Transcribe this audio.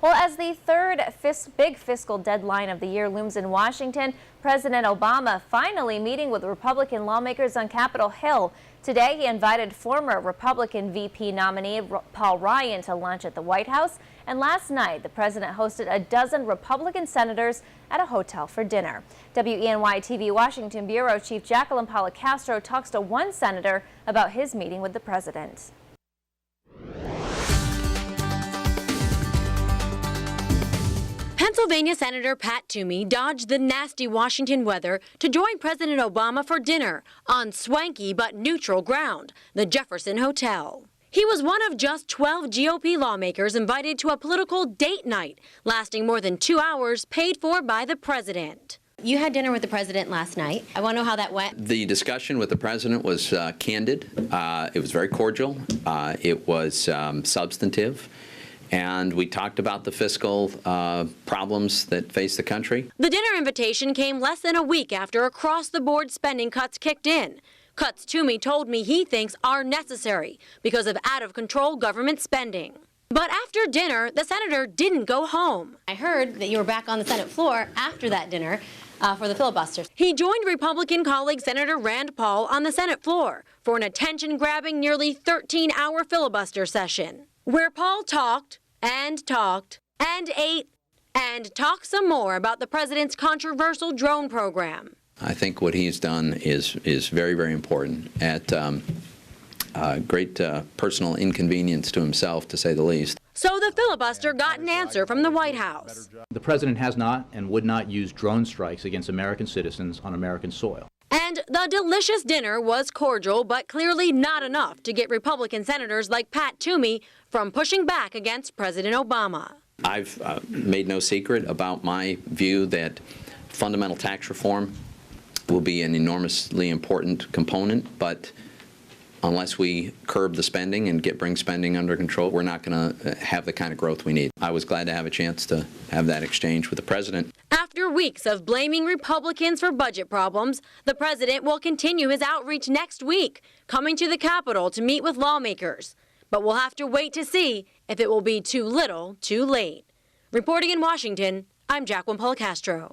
Well, as the third big fiscal deadline of the year looms in Washington, President Obama finally meeting with Republican lawmakers on Capitol Hill. Today, he invited former Republican VP nominee Paul Ryan to lunch at the White House. And last night, the president hosted a dozen Republican senators at a hotel for dinner. WENY TV Washington Bureau Chief Jacqueline Policastro talks to one senator about his meeting with the president. Pennsylvania Senator Pat Toomey dodged the nasty Washington weather to join President Obama for dinner on swanky but neutral ground, the Jefferson Hotel. He was one of just 12 GOP lawmakers invited to a political date night lasting more than 2 hours, paid for by the president. You had dinner with the president last night. I want to know how that went. The discussion with the president was candid. It was very cordial. It was substantive. And we talked about the fiscal problems that face the country. The dinner invitation came less than a week after across-the-board spending cuts kicked in. Cuts Toomey told me he thinks are necessary because of out-of-control government spending. But after dinner, the senator didn't go home. I heard that you were back on the Senate floor after that dinner for the filibuster. He joined Republican colleague Senator Rand Paul on the Senate floor for an attention-grabbing, nearly 13-hour filibuster session, where Paul talked and ate and talked some more about the president's controversial drone program. I think what he's done is very, very important at great personal inconvenience to himself, to say the least. So the filibuster got an answer from the White House. The president has not and would not use drone strikes against American citizens on American soil. And the delicious dinner was cordial, but clearly not enough to get Republican senators like Pat Toomey from pushing back against President Obama. I've made no secret about my view that fundamental tax reform will be an enormously important component, but unless we curb the spending and bring spending under control, we're not going to have the kind of growth we need. I was glad to have a chance to have that exchange with the president. After weeks of blaming Republicans for budget problems, the president will continue his outreach next week, coming to the Capitol to meet with lawmakers. But we'll have to wait to see if it will be too little, too late. Reporting in Washington, I'm Jacqueline Policastro.